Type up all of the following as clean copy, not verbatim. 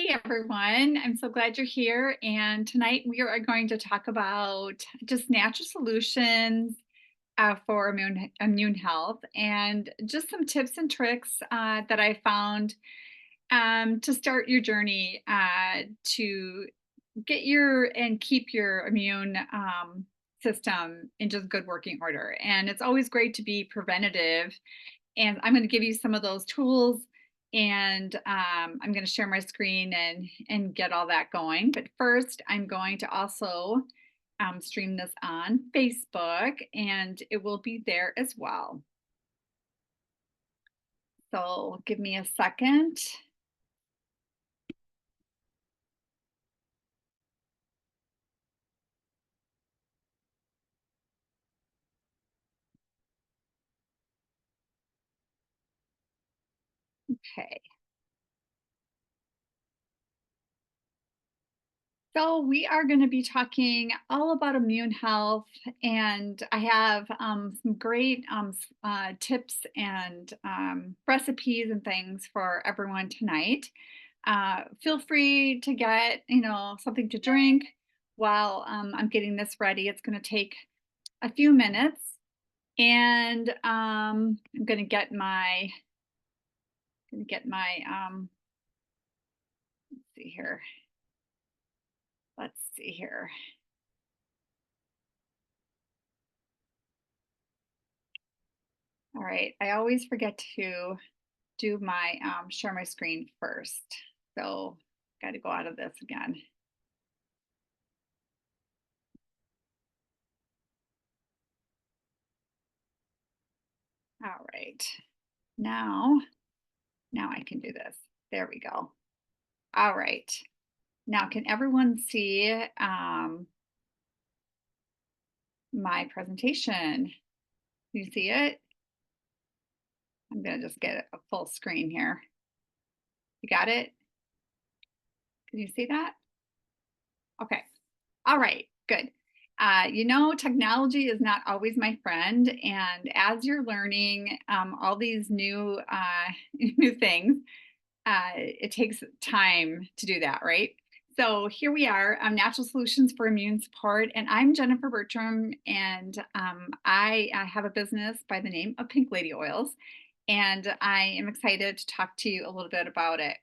everyone. I'm so glad you're here. And tonight we are going to talk about just natural solutions for immune health and just some tips and tricks that I found to start your journey to get your and keep your immune system in just good working order. And it's always great to be preventative, and I'm going to give you some of those tools, and I'm going to share my screen and get all that going. But first, I'm going to also stream this on Facebook, and it will be there as well. So give me a second. Okay. So we are going to be talking all about immune health, and I have some great tips and recipes and things for everyone tonight. Feel free to get something to drink while I'm getting this ready. It's going to take a few minutes, and I'm going to get my let's see here. Let's see here. All right, I always forget to do my share my screen first. So got to go out of this again. All right. Now I can do this. There we go. All right. Now can everyone see my presentation? You see it? I'm going to just get a full screen here. You got it? Can you see that? Okay. All right, good. Technology is not always my friend, and as you're learning all these new new things, it takes time to do that, right? So here we are, Natural Solutions for Immune Support, and I'm Jennifer Bertram, and I have a business by the name of Pink Lady Oils, and I am excited to talk to you a little bit about it.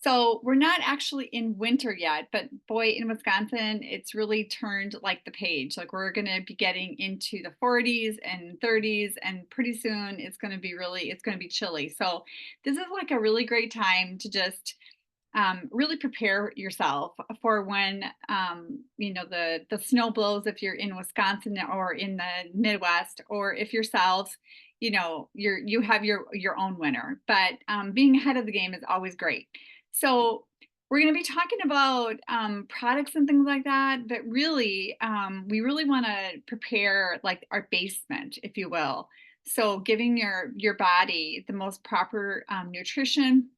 So we're not actually in winter yet, but boy, in Wisconsin, it's really turned like the page. Like we're going to be getting into the 40s and 30s, and pretty soon it's going to be chilly. So this is like a really great time to just really prepare yourself for when the snow blows if you're in Wisconsin or in the Midwest, or if you're south, you have your own winter. But being ahead of the game is always great. So we're going to be talking about products and things like that, but really, we really want to prepare like our basement, if you will. So giving your body the most proper nutrition,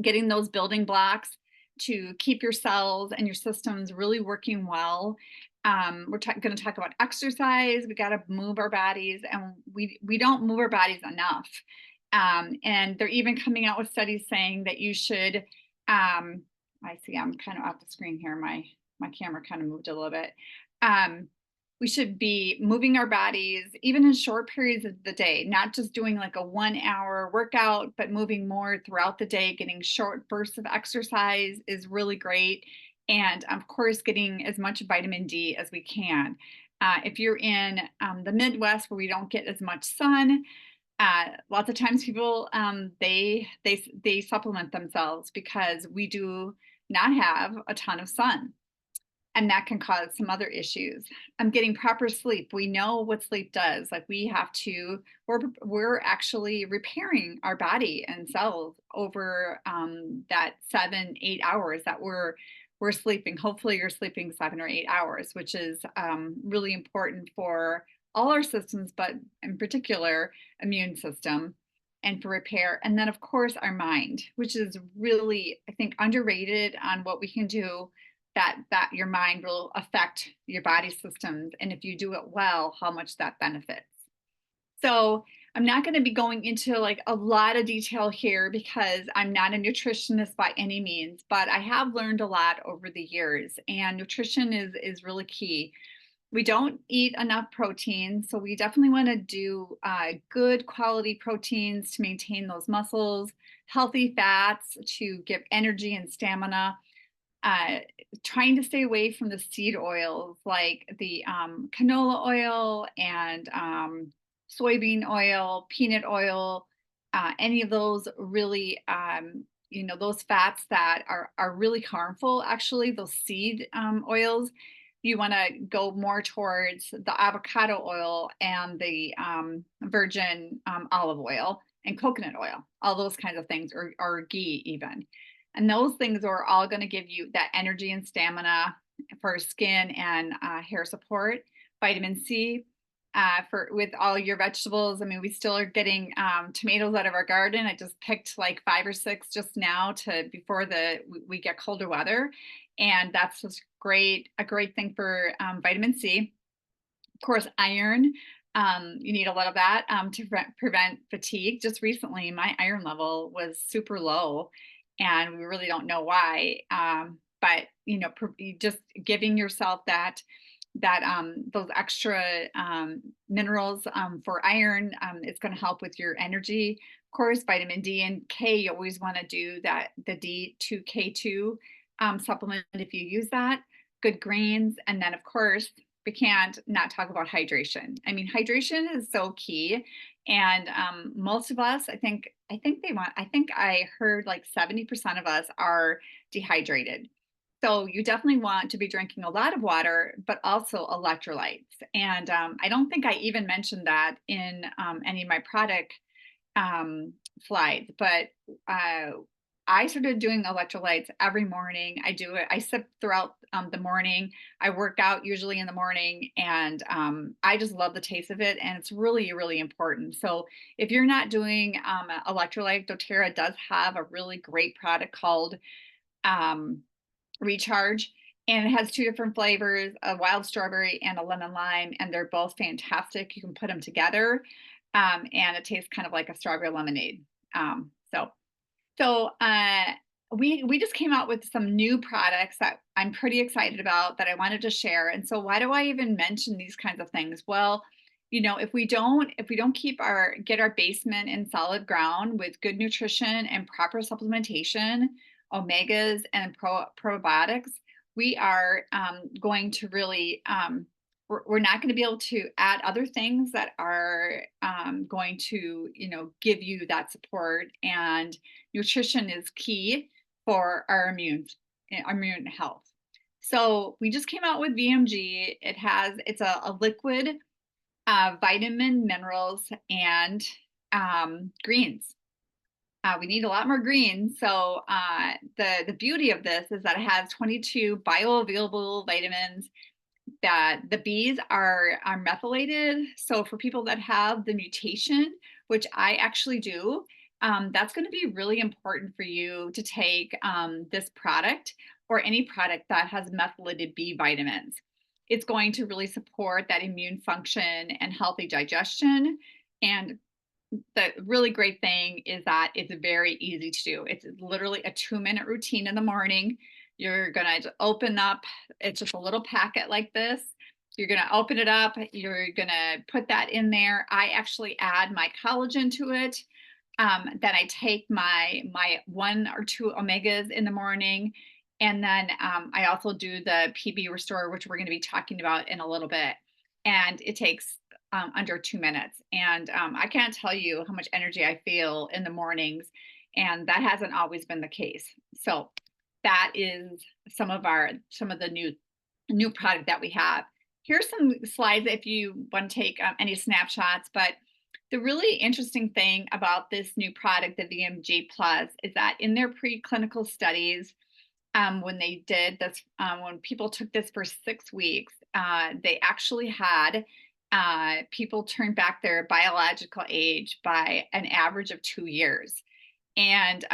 getting those building blocks to keep your cells and your systems really working well. We're going to talk about exercise. We got to move our bodies, and we don't move our bodies enough. And they're even coming out with studies saying that you should. I see I'm kind of off the screen here. My camera kind of moved a little bit. We should be moving our bodies even in short periods of the day, not just doing like a 1 hour workout, but moving more throughout the day. Getting short bursts of exercise is really great. And of course, getting as much vitamin D as we can. If you're in the Midwest where we don't get as much sun, lots of times people they supplement themselves because we do not have a ton of sun, and that can cause some other issues. I'm getting proper sleep. We know what sleep does. Like we're actually repairing our body and cells over that 7-8 hours that we're sleeping. Hopefully you're sleeping 7 or 8 hours, which is really important for all our systems, but in particular immune system and for repair. And then of course our mind, which is really, I think, underrated on what we can do, that your mind will affect your body systems, and if you do it well, how much that benefits. So I'm not going to be going into like a lot of detail here because I'm not a nutritionist by any means, but I have learned a lot over the years, and nutrition is really key. We don't eat enough protein, so we definitely want to do good quality proteins to maintain those muscles, healthy fats to give energy and stamina, uh, trying to stay away from the seed oils like the canola oil and soybean oil, peanut oil, any of those really, those fats that are really harmful, actually, those seed oils. You want to go more towards the avocado oil and the virgin olive oil and coconut oil, all those kinds of things, or ghee even. And those things are all going to give you that energy and stamina for skin and hair support. Vitamin C for with all your vegetables. I mean, we still are getting tomatoes out of our garden. I just picked like 5 or 6 just now to before we get colder weather, and that's just a great thing for vitamin C. Of course, iron. You need a lot of that to prevent fatigue. Just recently, my iron level was super low, and we really don't know why. But just giving yourself those extra minerals for iron is going to help with your energy. Of course, vitamin D and K, you always want to do that, the D2K2 supplement if you use that. Good greens. And then, of course, we can't not talk about hydration. I mean, hydration is so key. And most of us, I think I heard like 70% of us are dehydrated. So you definitely want to be drinking a lot of water, but also electrolytes. And I don't think I even mentioned that in any of my product um, slides, but uh, I started doing electrolytes every morning. I do it, I sip throughout the morning. I work out usually in the morning, and I just love the taste of it. And it's really, really important. So if you're not doing electrolyte, doTERRA does have a really great product called um, Recharge. And it has 2 different flavors, a wild strawberry and a lemon lime, and they're both fantastic. You can put them together, and it tastes kind of like a strawberry lemonade. So we just came out with some new products that I'm pretty excited about that I wanted to share. And so why do I even mention these kinds of things? Well, if we don't get our basement in solid ground with good nutrition and proper supplementation, omegas and probiotics, we are going to really we're not going to be able to add other things that are going to give you that support. And nutrition is key for our immune health. So we just came out with VMG. It's a liquid vitamin, minerals, and greens. We need a lot more greens. So the beauty of this is that it has 22 bioavailable vitamins, that the B's are methylated. So for people that have the mutation, which I actually do, that's going to be really important for you to take this product or any product that has methylated B vitamins. It's going to really support that immune function and healthy digestion. And the really great thing is that it's very easy to do. It's literally a 2-minute routine in the morning. You're going to open up, it's just a little packet like this. You're going to open it up. You're going to put that in there. I actually add my collagen to it. Then I take my 1 or 2 omegas in the morning. And then I also do the PB Restore, which we're going to be talking about in a little bit. And it takes under 2 minutes. And I can't tell you how much energy I feel in the mornings. And that hasn't always been the case. So that is some of the new product that we have. Here's some slides if you want to take any snapshots. But the really interesting thing about this new product, the VMG Plus, is that in their preclinical studies, when they did this, when people took this for 6 weeks, they actually had people turn back their biological age by an average of 2 years, and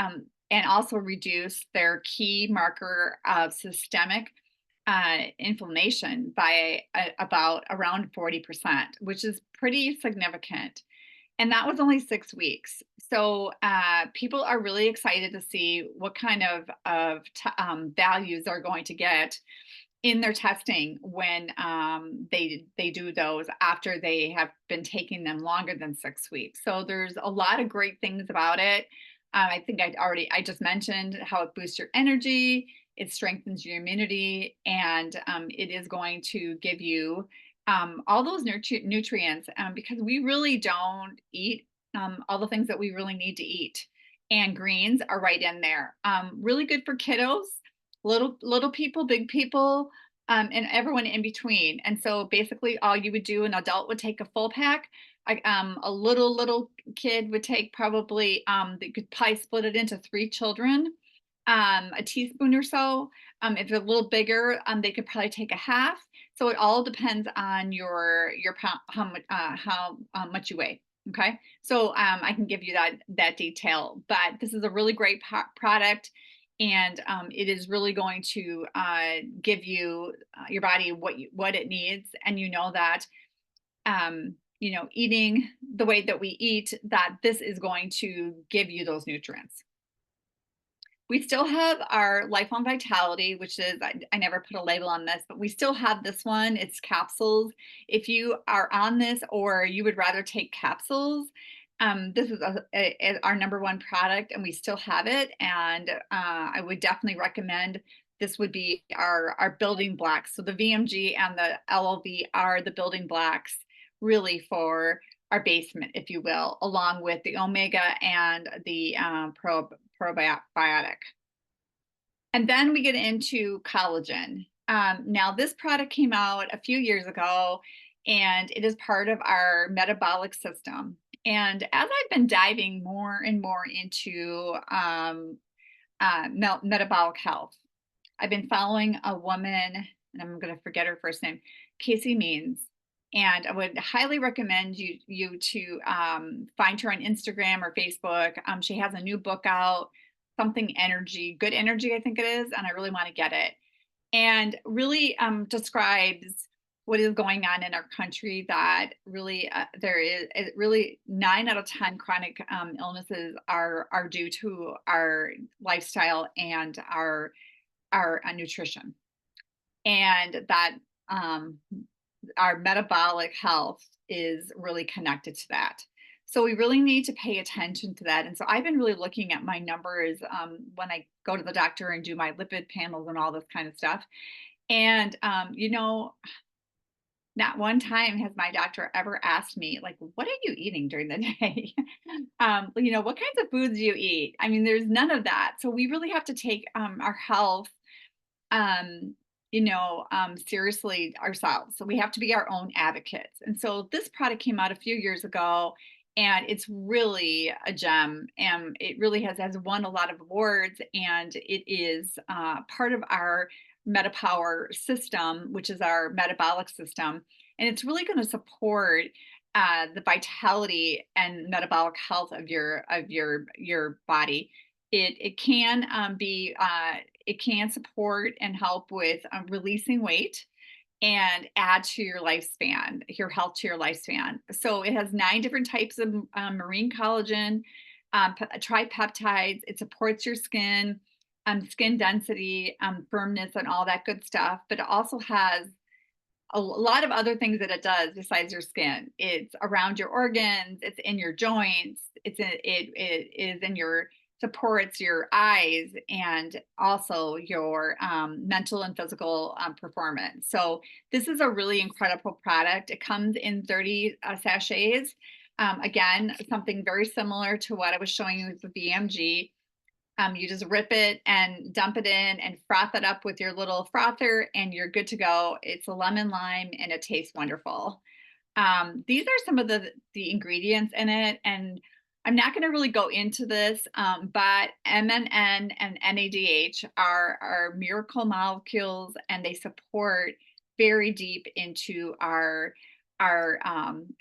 also reduce their key marker of systemic inflammation by about around 40%, which is pretty significant. And that was only 6 weeks. So people are really excited to see what kind of values they're going to get in their testing when they do those after they have been taking them longer than 6 weeks. So there's a lot of great things about it. I think I just mentioned how it boosts your energy, it strengthens your immunity, and it is going to give you all those nutrients because we really don't eat all the things that we really need to eat. And greens are right in there. Really good for kiddos, little people, big people, and everyone in between. And so basically, all you would do, an adult would take a full pack. A little kid would take probably they could probably split it into 3 children, a teaspoon or so. If they're a little bigger, they could probably take a half. So it all depends on your how much you weigh. Okay, so I can give you that detail, but this is a really great product, and it is really going to give you your body what it needs, and you know that eating the way that we eat, that this is going to give you those nutrients. We still have our Lifelong Vitality, which is, I never put a label on this, but we still have this one. It's capsules. If you are on this or you would rather take capsules, this is our number one product, and we still have it. And I would definitely recommend this would be our building blocks. So the VMG and the LLV are the building blocks really for our basement, if you will, along with the omega and the probiotic. And then we get into collagen. Now, this product came out a few years ago, and it is part of our metabolic system. And as I've been diving more and more into metabolic health, I've been following a woman, and I'm going to forget her first name, Casey Means. And I would highly recommend you to find her on Instagram or Facebook. She has a new book out, something energy, good energy, I think it is, and I really want to get it. And really describes what is going on in our country. That really there is really 9 out of 10 chronic illnesses are due to our lifestyle and our nutrition, and that our metabolic health is really connected to that. So we really need to pay attention to that. And so I've been really looking at my numbers when I go to the doctor and do my lipid panels and all this kind of stuff. And not one time has my doctor ever asked me, like, what are you eating during the day? What kinds of foods do you eat? I mean, there's none of that. So we really have to take our health um, seriously ourselves. So we have to be our own advocates. And so this product came out a few years ago, and it's really a gem. And it really has won a lot of awards, and it is part of our MetaPower system, which is our metabolic system. And it's really going to support the vitality and metabolic health of your body. It can be it can support and help with releasing weight and add to your health to your lifespan. So it has 9 different types of marine collagen, tripeptides. It supports your skin density, firmness, and all that good stuff. But it also has a lot of other things that it does besides your skin. It's around your organs, it's in your joints, it is in your supports your eyes, and also your mental and physical performance. So this is a really incredible product. It comes in 30 sachets. Again, something very similar to what I was showing you with the VMG. You just rip it and dump it in and froth it up with your little frother, and you're good to go. It's a lemon lime, and it tastes wonderful. These are some of the ingredients in it, and I'm not going to really go into this, but MNN and NADH are miracle molecules, and they support very deep into our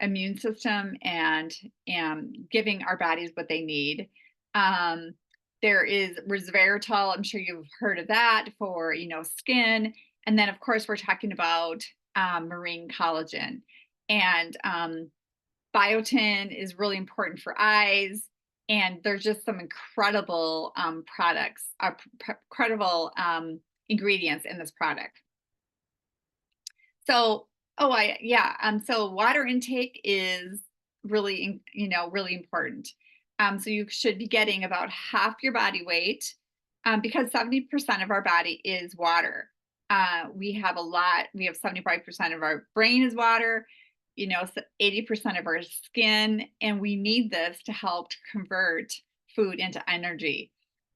immune system, and giving our bodies what they need. There is resveratrol. I'm sure you've heard of that for skin, and then of course we're talking about marine collagen. And biotin is really important for eyes. And there's just some incredible products, incredible ingredients in this product. So, so water intake is really, really important. So you should be getting about half your body weight, because 70% of our body is water. We have 75% of our brain is water, 80% of our skin, and we need this to help to convert food into energy.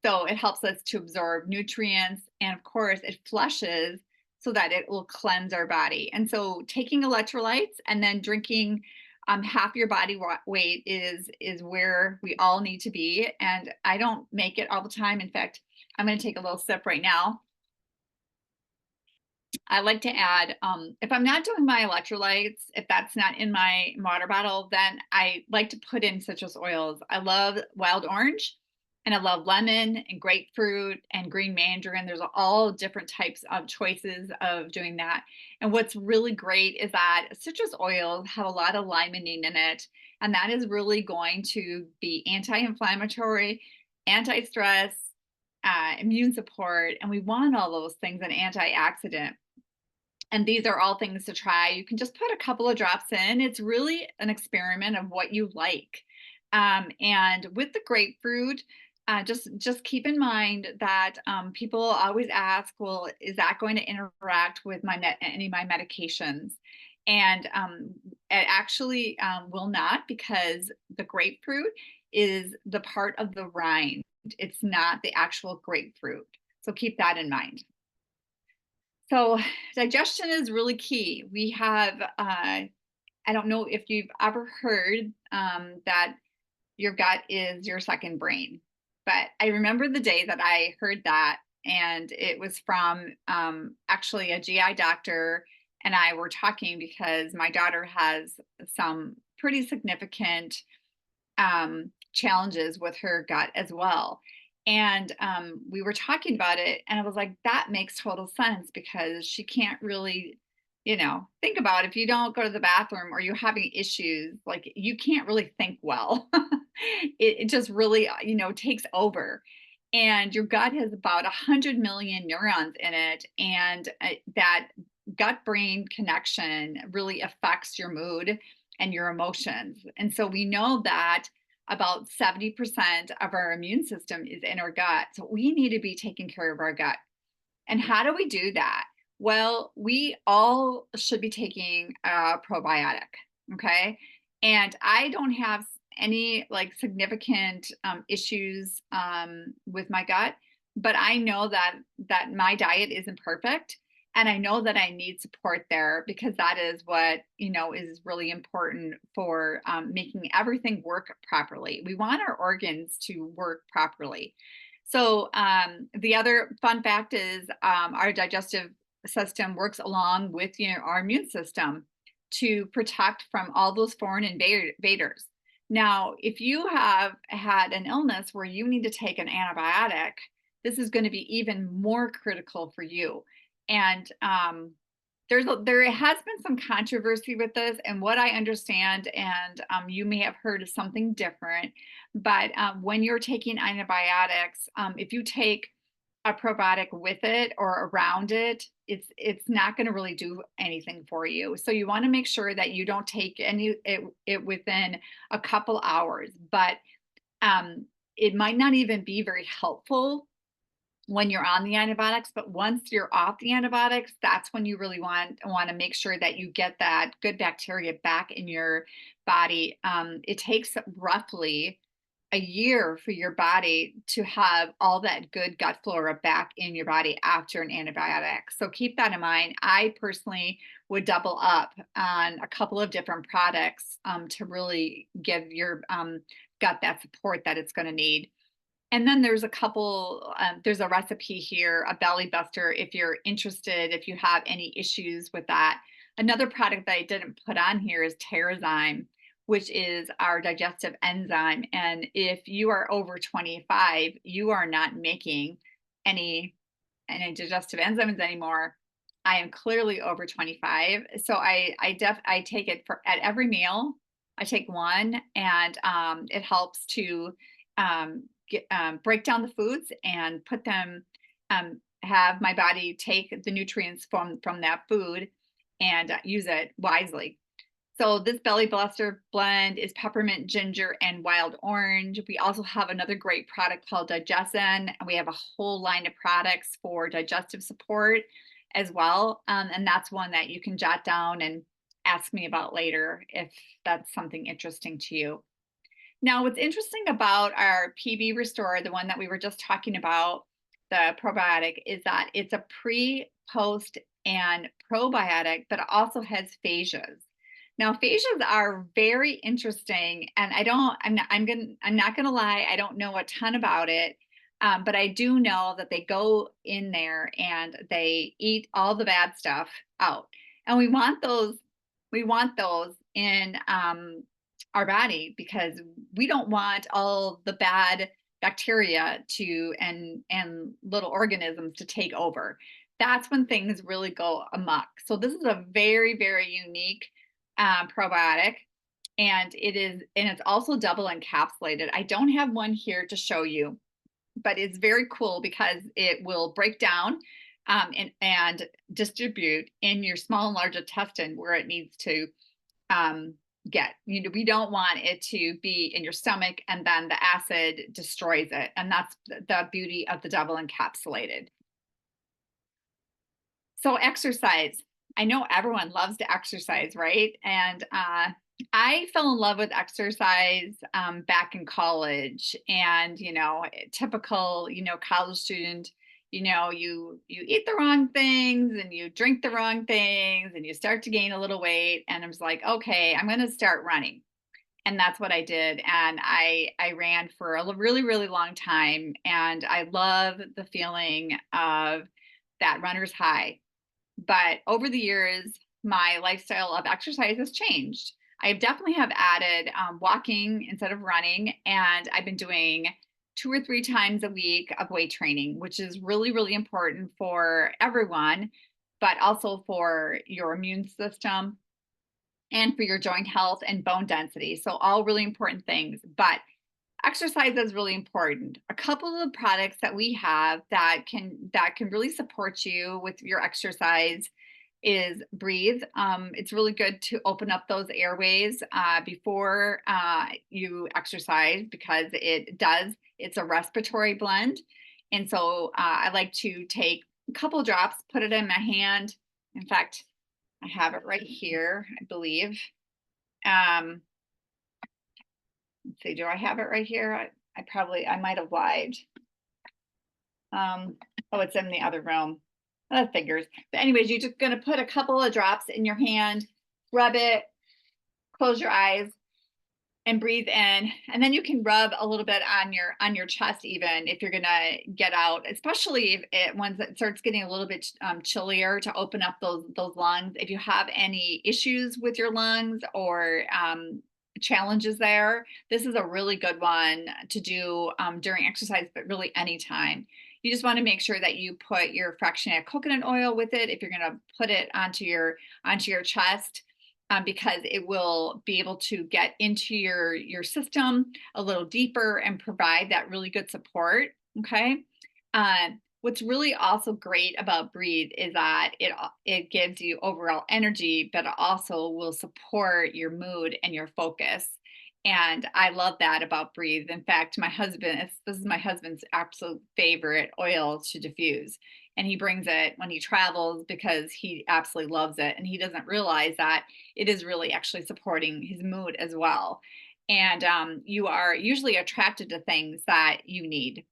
So it helps us to absorb nutrients, and of course, it flushes so that it will cleanse our body. And so taking electrolytes and then drinking half your body weight is where we all need to be. And I don't make it all the time. In fact, I'm going to take a little sip right now. I like to add, if I'm not doing my electrolytes, if that's not in my water bottle, then I like to put in citrus oils. I love wild orange, and I love lemon and grapefruit and green mandarin. There's all different types of choices of doing that. And what's really great is that citrus oils have a lot of limonene in it, and that is really going to be anti-inflammatory, anti-stress, immune support, and we want all those things, an antioxidant. And these are all things to try. You can just put a couple of drops in. It's really an experiment of what you like. And with the grapefruit, just keep in mind that people always ask, well, is that going to interact with any of my medications? And it actually will not, because the grapefruit is the part of the rind. It's not the actual grapefruit. So keep that in mind. So digestion is really key. We have, I don't know if you've ever heard that your gut is your second brain, but I remember the day that I heard that, and it was from actually a GI doctor and I were talking because my daughter has some pretty significant challenges with her gut as well. And we were talking about it, and I was like, that makes total sense, because she can't really, think about, if you don't go to the bathroom or you're having issues, like, you can't really think well. It just really, takes over. And your gut has about 100 million neurons in it. And that gut brain connection really affects your mood and your emotions. And so we know that about 70% of our immune system is in our gut. So we need to be taking care of our gut. And how do we do that? Well, we all should be taking a probiotic. Okay. And I don't have any like significant issues with my gut, but I know that my diet isn't perfect. And I know that I need support there, because that is what, is really important for making everything work properly. We want our organs to work properly. So the other fun fact is our digestive system works along with our immune system to protect from all those foreign invaders. Now, if you have had an illness where you need to take an antibiotic, this is going to be even more critical for you. And there has been some controversy with this, and what I understand, and you may have heard of something different, but when you're taking antibiotics, if you take a probiotic with it or around it, it's not going to really do anything for you. So you want to make sure that you don't take it within a couple hours, but it might not even be very helpful when you're on the antibiotics. But once you're off the antibiotics, that's when you really want to make sure that you get that good bacteria back in your body. It takes roughly a year for your body to have all that good gut flora back in your body after an antibiotic. So keep that in mind. I personally would double up on a couple of different products to really give your gut that support that it's going to need. And then there's there's a recipe here, a belly buster, if you're interested, if you have any issues with that. Another product that I didn't put on here is Terrazyme, which is our digestive enzyme. And if you are over 25, you are not making any digestive enzymes anymore. I am clearly over 25. So I take it at every meal. I take one, and it helps to break down the foods and put them, have my body take the nutrients from that food and use it wisely. So this belly buster blend is peppermint, ginger, and wild orange. We also have another great product called Digestin, and we have a whole line of products for digestive support as well. And that's one that you can jot down and ask me about later if that's something interesting to you. Now, what's interesting about our PB Restore, the one that we were just talking about, the probiotic, is that it's a pre, post, and probiotic, but it also has phages. Now, phages are very interesting, and I'm not gonna lie, I don't know a ton about it, but I do know that they go in there and they eat all the bad stuff out, and we want those in our body because we don't want all the bad bacteria to and little organisms to take over. That's when things really go amok. So this is a very unique probiotic, and it's also double encapsulated. I don't have one here to show you, but it's very cool because it will break down and distribute in your small and large intestine where it needs to um, get. We don't want it to be in your stomach and then the acid destroys it. And that's the beauty of the double encapsulated. So exercise. I know everyone loves to exercise, right? And I fell in love with exercise back in college, and typical, college student. You eat the wrong things and you drink the wrong things and you start to gain a little weight. And I was like, okay, I'm going to start running, and that's what I did. And I ran for a really long time, and I love the feeling of that runner's high. But over the years, my lifestyle of exercise has changed. I definitely have added walking instead of running, and I've been doing 2 or 3 times a week of weight training, which is really important for everyone, but also for your immune system and for your joint health and bone density. So, all really important things. But exercise is really important. A couple of products that we have that can really support you with your exercise is breathe. It's really good to open up those airways before you exercise because it's a respiratory blend. And so I like to take a couple drops, put it in my hand. In fact, I have it right here, I believe. um, let's see, do I have it right here? I might have lied. Um, oh, it's in the other room. That figures. But anyways, you're just gonna put a couple of drops in your hand, rub it, close your eyes, and breathe in. And then you can rub a little bit on your chest, even if you're gonna get out, especially if once it starts getting a little bit chillier, to open up those lungs. If you have any issues with your lungs or challenges there, this is a really good one to do during exercise, but really anytime. You just want to make sure that you put your fractionated coconut oil with it if you're going to put it onto your chest, because it will be able to get into your system a little deeper and provide that really good support. Okay. What's really also great about Breathe is that it gives you overall energy, but it also will support your mood and your focus. And I love that about Breathe. In fact, this is my husband's absolute favorite oil to diffuse. And he brings it when he travels because he absolutely loves it. And he doesn't realize that it is really actually supporting his mood as well. And you are usually attracted to things that you need.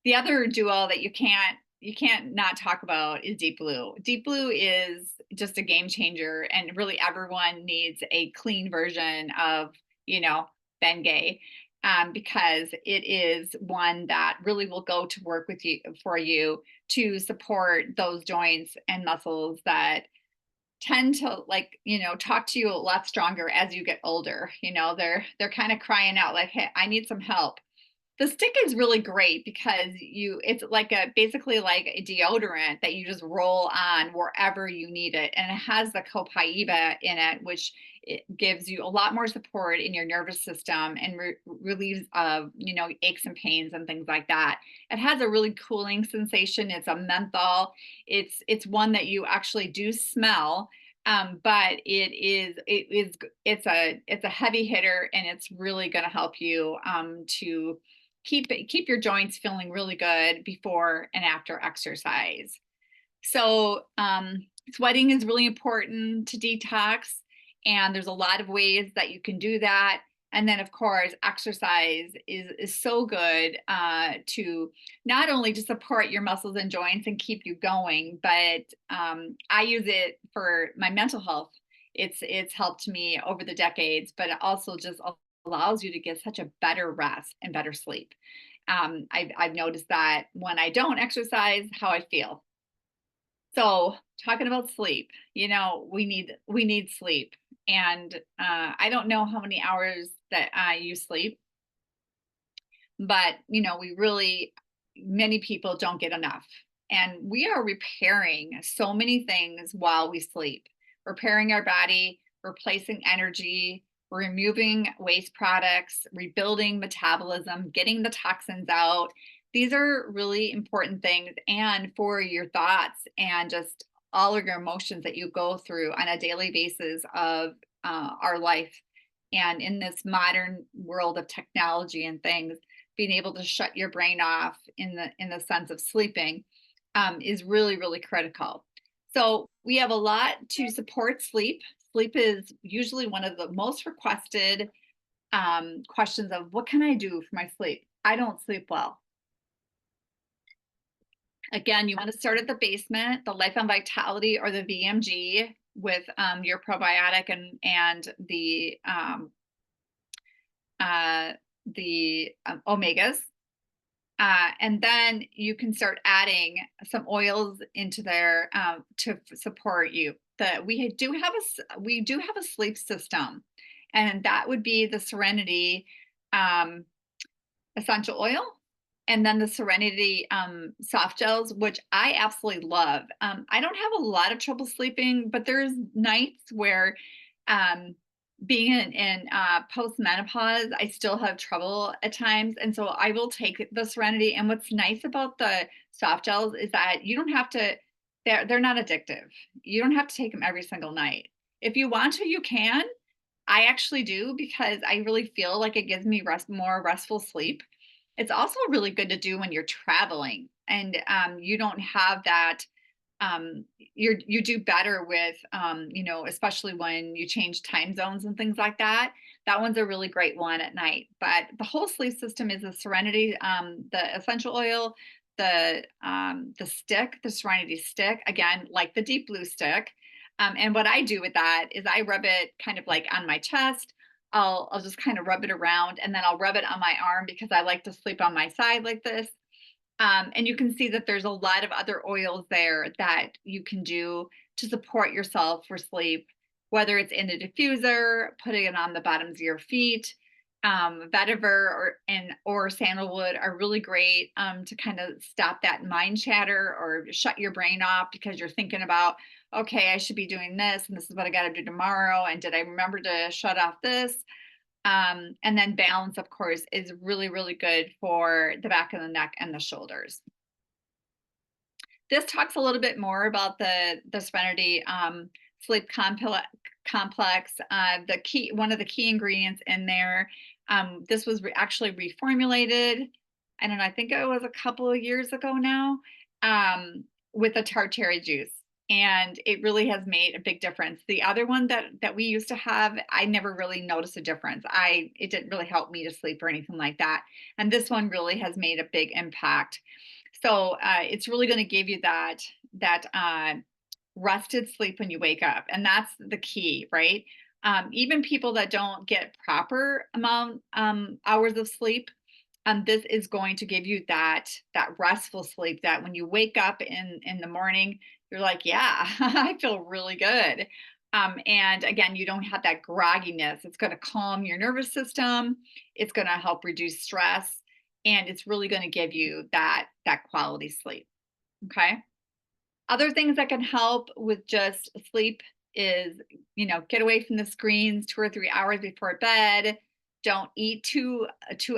The other duo that you can't not talk about is Deep Blue. Deep Blue is just a game changer, and really everyone needs a clean version of, Bengay, because it is one that really will go to work with you for you to support those joints and muscles that tend to, like, talk to you a lot stronger as you get older. They're kind of crying out like, hey, I need some help. The stick is really great because it's like a basically like a deodorant that you just roll on wherever you need it. And it has the copaiba in it, which it gives you a lot more support in your nervous system and relieves of, aches and pains and things like that. It has a really cooling sensation. It's a menthol. It's one that you actually do smell. But it's a heavy hitter, and it's really going to help you to keep your joints feeling really good before and after exercise. So, sweating is really important to detox, and there's a lot of ways that you can do that. And then, of course, exercise is so good to not only to support your muscles and joints and keep you going, but I use it for my mental health. It's helped me over the decades, but it also just allows you to get such a better rest and better sleep. I've noticed that when I don't exercise, how I feel. So, talking about sleep, we need sleep, and I don't know how many hours that you sleep, but we really many people don't get enough, and we are repairing so many things while we sleep, repairing our body, replacing energy, removing waste products, rebuilding metabolism, getting the toxins out. These are really important things, and for your thoughts and just all of your emotions that you go through on a daily basis of our life. And in this modern world of technology and things, being able to shut your brain off in the sense of sleeping is really really critical. So we have a lot to support sleep. Sleep is usually one of the most requested questions of what can I do for my sleep? I don't sleep well. Again, you want to start at the basement, the Life and Vitality or the VMG with your probiotic and uh, the omegas. And then you can start adding some oils into there to support you. We do have a sleep system, and that would be the Serenity um, essential oil, and then the Serenity soft gels, which I absolutely love. I don't have a lot of trouble sleeping, but there's nights where, um, being in post-menopause, I still have trouble at times, and so I will take the Serenity. And what's nice about the soft gels is that you don't have to. They're not addictive. You don't have to take them every single night. If you want to, you can. I actually do because I really feel like it gives me more restful sleep. It's also really good to do when you're traveling and you don't have that. You do better with, especially when you change time zones and things like that. That one's a really great one at night. But the whole sleep system is the Serenity, the essential oil, the stick, the Serenity stick, again, like the Deep Blue stick. And what I do with that is I rub it kind of like on my chest. I'll just kind of rub it around, and then I'll rub it on my arm because I like to sleep on my side like this. And you can see that there's a lot of other oils there that you can do to support yourself for sleep, whether it's in the diffuser, putting it on the bottoms of your feet. Vetiver or sandalwood are really great to kind of stop that mind chatter or shut your brain off because you're thinking about, okay, I should be doing this, and this is what I got to do tomorrow, and did I remember to shut off this? And then balance, of course, is really, really good for the back of the neck and the shoulders. This talks a little bit more about the Serenity sleep complex. One of the key ingredients in there. This was actually reformulated. I don't know. I think it was a couple of years ago now, with a tartary juice, and it really has made a big difference. The other one that we used to have, I never really noticed a difference. It didn't really help me to sleep or anything like that, and this one really has made a big impact. So it's really going to give you that rested sleep when you wake up, and that's the key, right? Even people that don't get proper amount hours of sleep, this is going to give you that restful sleep that when you wake up in the morning, you're like, yeah, I feel really good. And again, you don't have that grogginess. It's going to calm your nervous system. It's going to help reduce stress, and it's really going to give you that quality sleep. Okay. Other things that can help with just sleep is, get away from the screens 2 or 3 hours before bed. Don't eat 2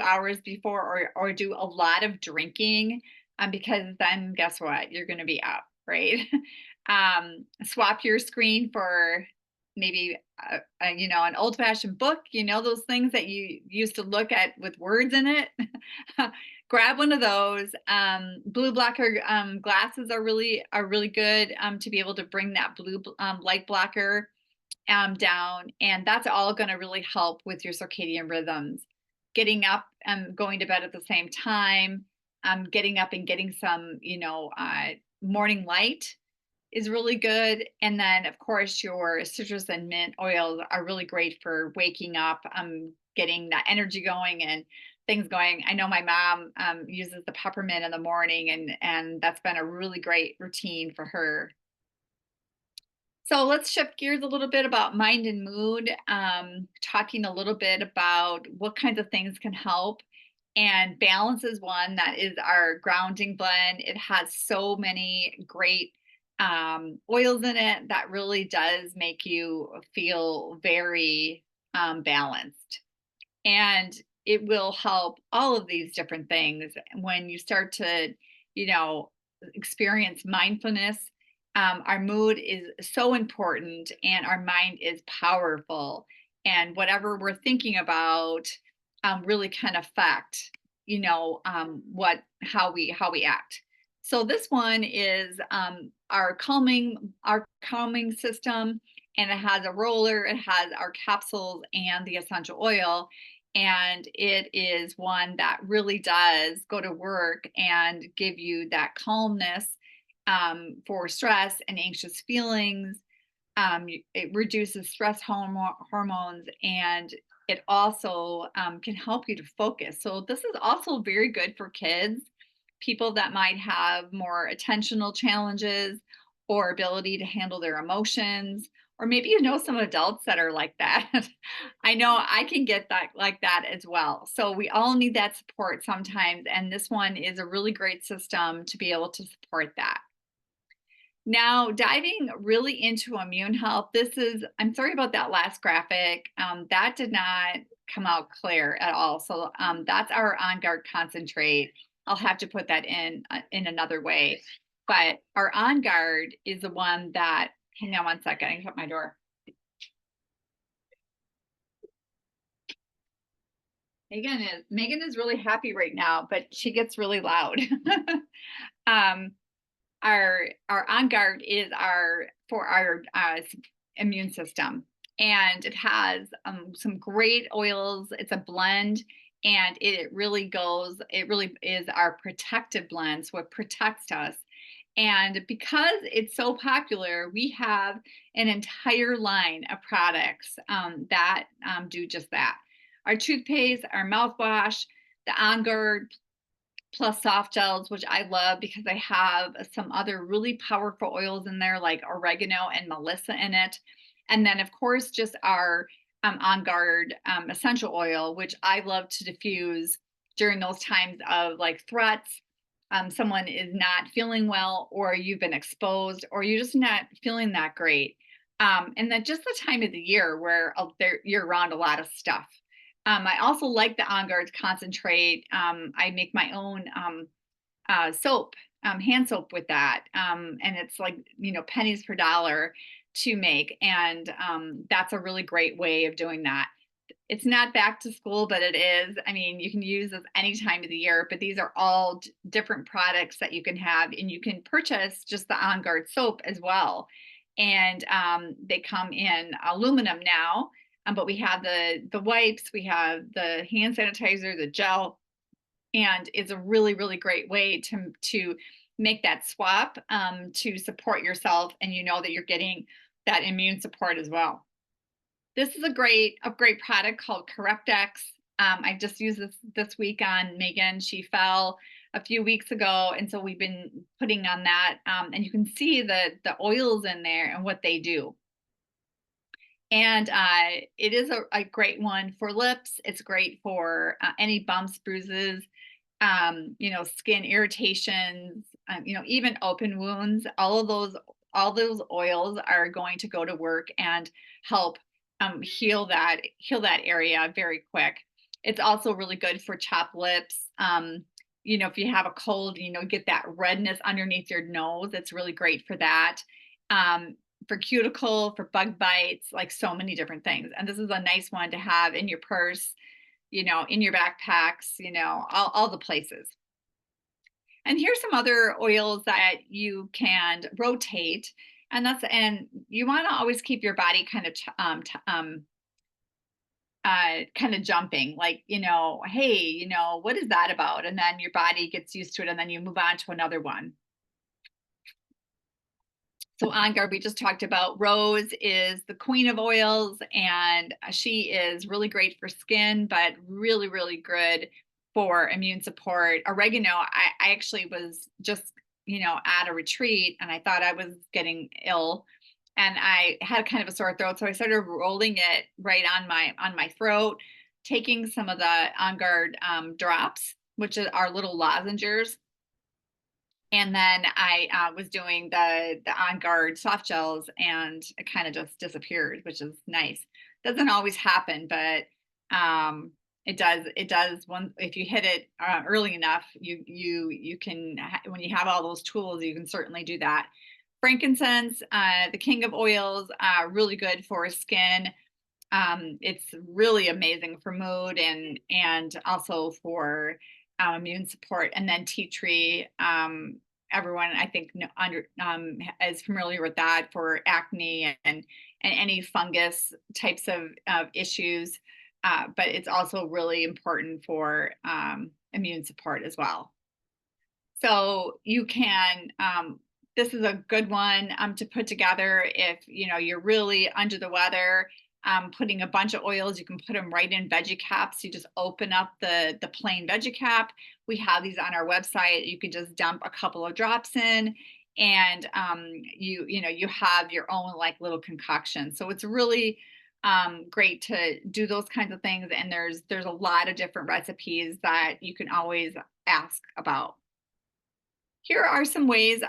hours before, or do a lot of drinking, because then guess what? You're going to be up, right? Swap your screen for maybe an old fashioned book. Those things that you used to look at with words in it. Grab one of those. Blue blocker glasses are really good, to be able to bring that blue light blocker down, and that's all going to really help with your circadian rhythms. Getting up and going to bed at the same time, getting up and getting some morning light is really good. And then, of course, your citrus and mint oils are really great for waking up, getting that energy going and things going. I know my mom uses the peppermint in the morning, and that's been a really great routine for her. So let's shift gears a little bit about mind and mood, talking a little bit about what kinds of things can help. And balance is one that is our grounding blend. It has so many great oils in it that really does make you feel very balanced. And it will help all of these different things when you start to, you know, experience mindfulness. Our mood is so important, and our mind is powerful. And whatever we're thinking about really can affect, what how we act. So this one is our calming system, and it has a roller, it has our capsules and the essential oil, and it is one that really does go to work and give you that calmness, for stress and anxious feelings. It reduces stress hormones, and it also can help you to focus. So this is also very good for kids, people that might have more attentional challenges or ability to handle their emotions, or maybe some adults that are like that. I know I can get that like that as well. So we all need that support sometimes, and this one is a really great system to be able to support that. Now, diving really into immune health, I'm sorry about that last graphic. That did not come out clear at all. So that's our On Guard concentrate. I'll have to put that in another way. But our On Guard is the one that, hang on one second, I can shut my door. Megan is really happy right now, but she gets really loud. um, our On Guard is our for our immune system, and it has some great oils. It's a blend, and it really is our protective blend, so it protects us. And because it's so popular, we have an entire line of products that do just that. Our toothpaste, our mouthwash, the On Guard plus soft gels, which I love because I have some other really powerful oils in there, like oregano and melissa in it. And then, of course, just our On Guard essential oil, which I love to diffuse during those times of like threats. Someone is not feeling well, or you've been exposed, or you're just not feeling that great. And then just the time of the year where you're around a lot of stuff. I also like the On Guard concentrate. I make my own soap, hand soap with that. And it's like, pennies per dollar to make. And that's a really great way of doing that. It's not back to school, but it is. I mean, you can use this any time of the year, but these are all different products that you can have, and you can purchase just the On Guard soap as well. And they come in aluminum now, but we have the wipes, we have the hand sanitizer, the gel, and it's a really, really great way to make that swap, to support yourself, and you know that you're getting that immune support as well. This is a great product called Correctex. I just used this week on Megan. She fell a few weeks ago, and so we've been putting on that. And you can see the oils in there and what they do. And it is a great one for lips. It's great for any bumps, bruises. skin irritations, even open wounds, all those oils are going to go to work and help heal that area very quick. It's also really good for chapped lips. If you have a cold, get that redness underneath your nose, it's really great for that. For cuticle, for bug bites, like so many different things. And this is a nice one to have in your purse, in your backpacks, all the places. And here's some other oils that you can rotate. And you want to always keep your body kind of jumping, like, hey, what is that about? And then your body gets used to it, and then you move on to another one. So On Guard, we just talked about. Rose is the queen of oils, and she is really great for skin, but really, really good for immune support. Oregano, I actually was just, at a retreat, and I thought I was getting ill, and I had kind of a sore throat. So I started rolling it right on my throat, taking some of the On Guard drops, which are little lozenges, and then I was doing the On Guard soft gels, and it kind of just disappeared, which is nice. Doesn't always happen, but it does. It does. One, if you hit it early enough, you can. When you have all those tools, you can certainly do that. Frankincense, the king of oils, really good for skin. It's really amazing for mood and also for immune support. And then tea tree, everyone I think is familiar with that for acne and any fungus types of issues. But it's also really important for immune support as well. So you can, this is a good one to put together if you're really under the weather. Putting a bunch of oils, you can put them right in veggie caps. You just open up the plain veggie cap. We have these on our website. You can just dump a couple of drops in, and you have your own like little concoction. So it's really great to do those kinds of things. And there's a lot of different recipes that you can always ask about. Here are some ways,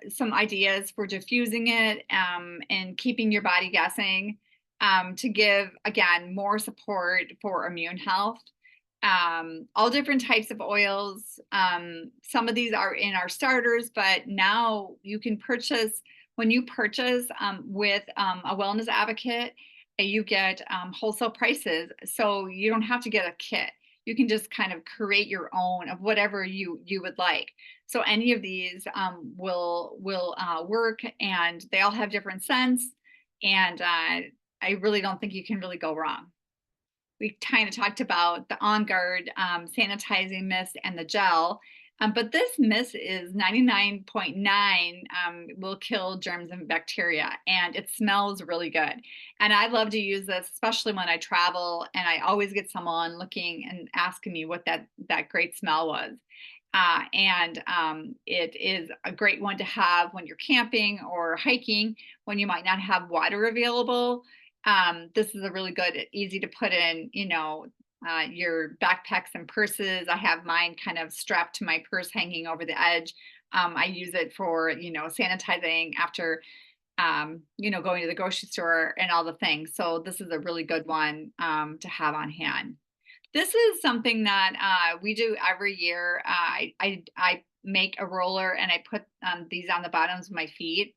some ideas for diffusing it and keeping your body guessing, to give, again, more support for immune health. All different types of oils. Some of these are in our starters, but now you can purchase, when you purchase with a wellness advocate, you get wholesale prices. So you don't have to get a kit. You can just kind of create your own of whatever you would like. So any of these will work, and they all have different scents. And I really don't think you can really go wrong. We kind of talked about the On Guard sanitizing mist and the gel. But this mist is 99.9 will kill germs and bacteria, and it smells really good. And I love to use this, especially when I travel, and I always get someone looking and asking me what that great smell was. It is a great one to have when you're camping or hiking, when you might not have water available. This is a really good, easy to put in, your backpacks and purses. I have mine kind of strapped to my purse, hanging over the edge. I use it for, sanitizing after, going to the grocery store and all the things. So this is a really good one to have on hand. This is something that we do every year. I make a roller, and I put these on the bottoms of my feet.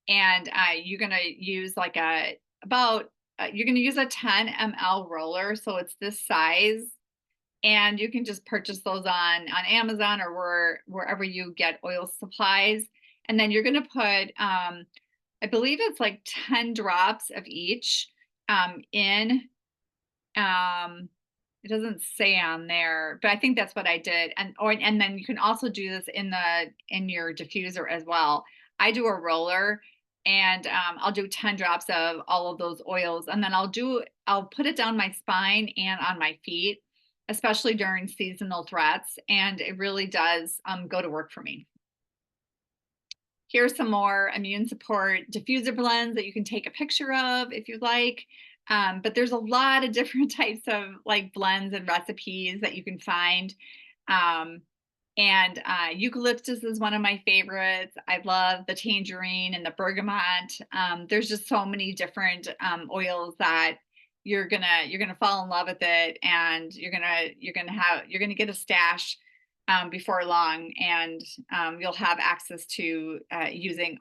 And you're going to use like you're going to use a 10 ml roller. So it's this size, and you can just purchase those on Amazon or wherever you get oil supplies. And then you're going to put, I believe it's like 10 drops of each in. It doesn't say on there, but I think that's what I did. And then you can also do this in your diffuser as well. I do a roller, and I'll do 10 drops of all of those oils, and then I'll put it down my spine and on my feet, especially during seasonal threats, and it really does go to work for me. Here's some more immune support diffuser blends that you can take a picture of if you'd like. But there's a lot of different types of like blends and recipes that you can find. And eucalyptus is one of my favorites. I love the tangerine and the bergamot. There's just so many different oils that you're gonna fall in love with it, and you're gonna get a stash before long, and you'll have access to using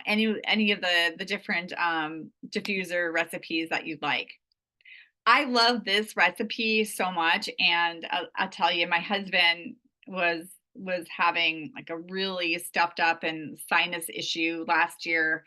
any of the different diffuser recipes that you'd like. I love this recipe so much, and I'll tell you, my husband was was having like a really stuffed up and sinus issue last year,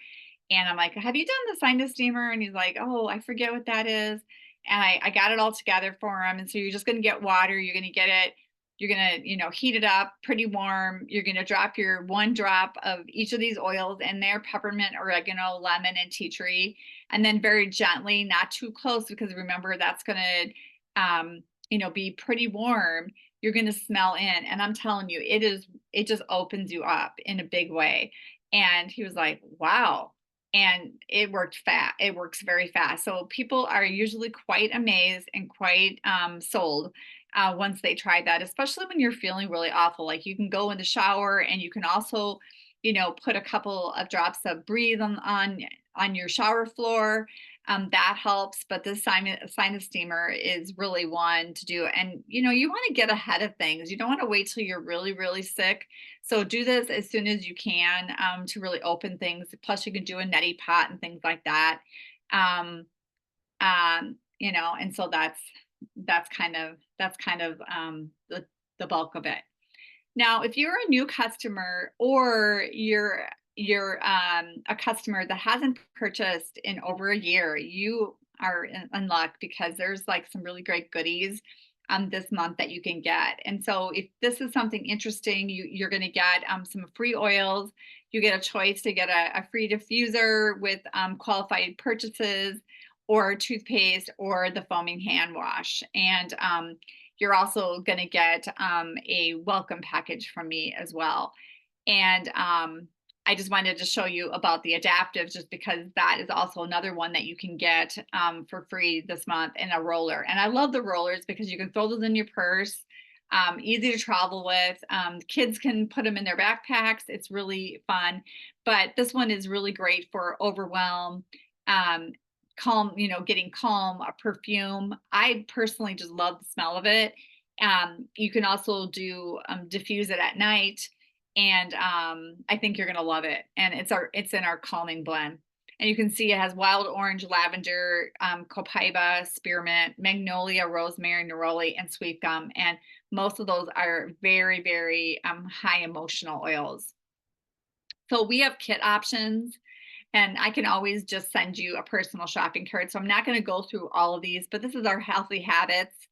and I'm like, "Have you done the sinus steamer?" And he's like, "Oh, I forget what that is." And I got it all together for him. And so you're just going to get water. You're going to get it. You're going to, heat it up pretty warm. You're going to drop your one drop of each of these oils in there: peppermint, oregano, lemon, and tea tree. And then very gently, not too close, because remember that's going to, be pretty warm. You're going to smell in. And I'm telling you, it just opens you up in a big way. And he was like, wow, and it worked fast. It works very fast. So people are usually quite amazed and quite sold once they try that, especially when you're feeling really awful. Like, you can go in the shower, and you can also, put a couple of drops of breathe on your shower floor. That helps, but this sinus steamer is really one to do. And you want to get ahead of things. You don't want to wait till you're really, really sick. So do this as soon as you can, to really open things. Plus, you can do a neti pot and things like that. Um, and so that's kind of the bulk of it. Now, if you're a new customer, or you're a customer that hasn't purchased in over a year, you are in luck, because there's like some really great goodies this month that you can get. And so if this is something interesting, you're going to get some free oils. You get a choice to get a free diffuser with qualified purchases, or toothpaste, or the foaming hand wash. And you're also going to get a welcome package from me as well. And I just wanted to show you about the adaptives, just because that is also another one that you can get for free this month, in a roller. And I love the rollers because you can throw those in your purse, easy to travel with. Kids can put them in their backpacks. It's really fun. But this one is really great for overwhelm, um, calm, getting calm, a perfume. I personally just love the smell of it. You can also do diffuse it at night, and I think you're gonna love it. And it's in our calming blend. And you can see it has wild orange, lavender, copaiba, spearmint, magnolia, rosemary, neroli, and sweet gum. And most of those are very, very high emotional oils. So we have kit options, and I can always just send you a personal shopping cart. So I'm not going to go through all of these, but this is our healthy habits.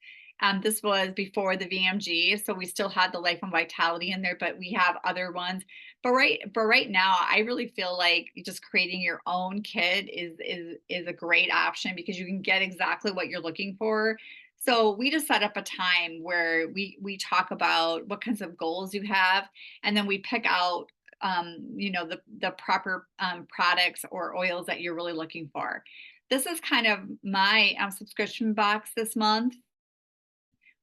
This was before the VMG, so we still had the Life and Vitality in there, but we have other ones. But right now, I really feel like just creating your own kit is a great option, because you can get exactly what you're looking for. So we just set up a time where we talk about what kinds of goals you have, and then we pick out the proper products or oils that you're really looking for. This is kind of my subscription box this month.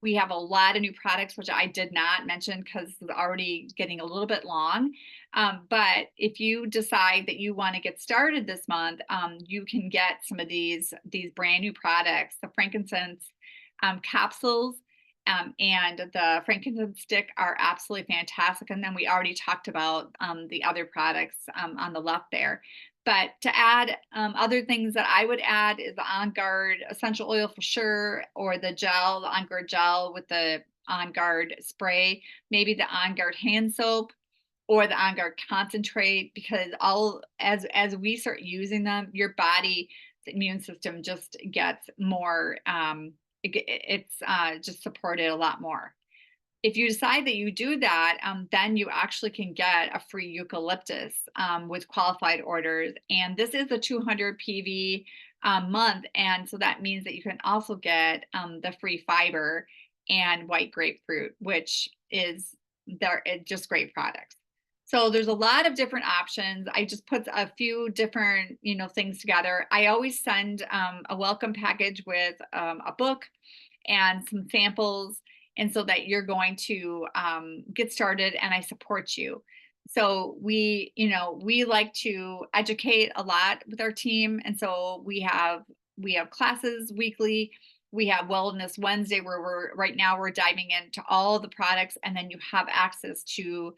We have a lot of new products, which I did not mention because it's already getting a little bit long. But if you decide that you want to get started this month, you can get some of these brand new products: the frankincense capsules, and the frankincense stick are absolutely fantastic. And then we already talked about the other products on the left there. But to add other things that I would add is the On Guard essential oil for sure, or the gel, the On Guard gel with the On Guard spray, maybe the On Guard hand soap, or the On Guard concentrate, because all as we start using them, your body's immune system just gets more. It's just supported a lot more. If you decide that you do that, then you actually can get a free eucalyptus with qualified orders. And this is a 200 PV month. And so that means that you can also get the free fiber and white grapefruit, which is they're just great products. So there's a lot of different options. I just put a few different, things together. I always send a welcome package with a book and some samples. and so that you're going to get started, and I support you. So we like to educate a lot with our team, and so we have classes weekly. We have Wellness Wednesday, where we're diving into all the products, and then you have access to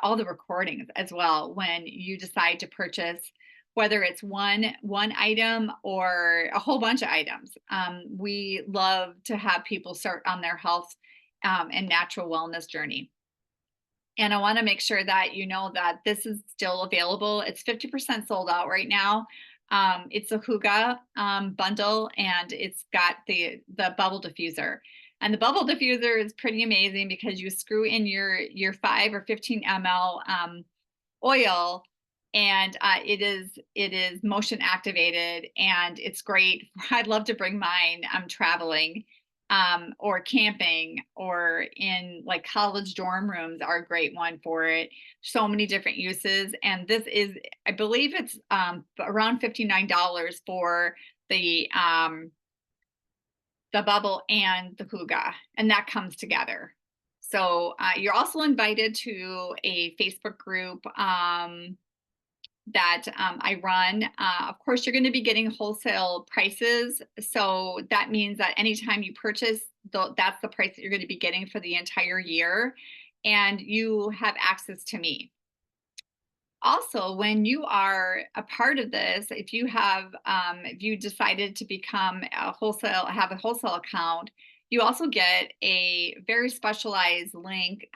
all the recordings as well when you decide to purchase, whether it's one item or a whole bunch of items. We love to have people start on their health and natural wellness journey. And I want to make sure that you know that this is still available. It's 50% sold out right now. It's a Huga bundle, and it's got the bubble diffuser. And the bubble diffuser is pretty amazing because you screw in your 5 or 15 ml oil, and it is motion activated, and it's great. I'd love to bring mine. I'm traveling or camping, or in like college dorm rooms are a great one for it. So many different uses. And this is, I believe it's around $59 for the bubble and the Huga, and that comes together. So you're also invited to a Facebook group that I run. Of course, you're going to be getting wholesale prices. So that means that anytime you purchase, that's the price that you're going to be getting for the entire year. And you have access to me. Also, when you are a part of this, if you decided to have a wholesale account, you also get a very specialized link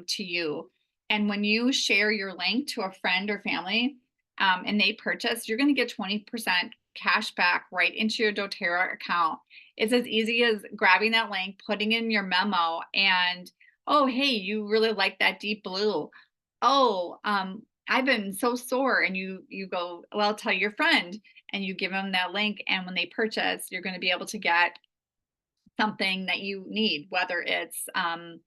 to you. And when you share your link to a friend or family, and they purchase, you're going to get 20% cash back right into your doTERRA account. It's as easy as grabbing that link, putting in your memo, and oh, hey, you really like that deep blue. Oh, I've been so sore, and you go, well, tell your friend, and you give them that link, and when they purchase, you're going to be able to get something that you need, whether it's a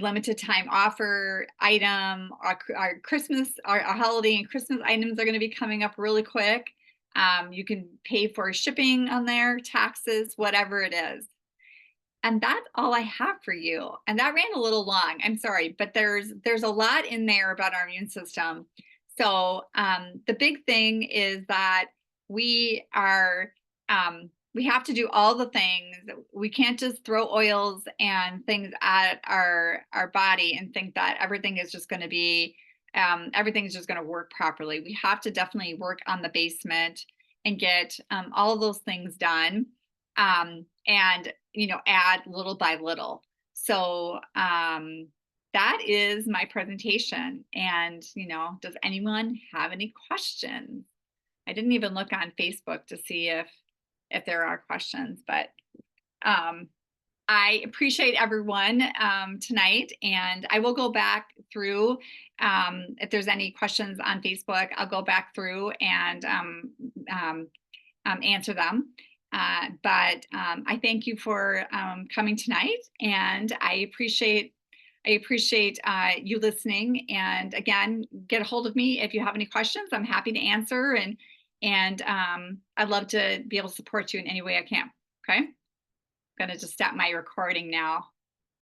limited time offer item. Our Christmas, our holiday and Christmas items are going to be coming up really quick. You can pay for shipping on there, taxes, whatever it is. And that's all I have for you. And that ran a little long. I'm sorry, but there's a lot in there about our immune system. So the big thing is that we are we have to do all the things. We can't just throw oils and things at our body and think that everything is just going to work properly. We have to definitely work on the basement and get all of those things done. And add little by little. So that is my presentation. And does anyone have any questions? I didn't even look on Facebook to see if there are questions, but I appreciate everyone tonight, and I will go back through. If there's any questions on Facebook, I'll go back through and answer them. But I thank you for coming tonight, and I appreciate you listening. And again, get a hold of me if you have any questions. I'm happy to answer, and I'd love to be able to support you in any way I can. Okay, I'm gonna just stop my recording now.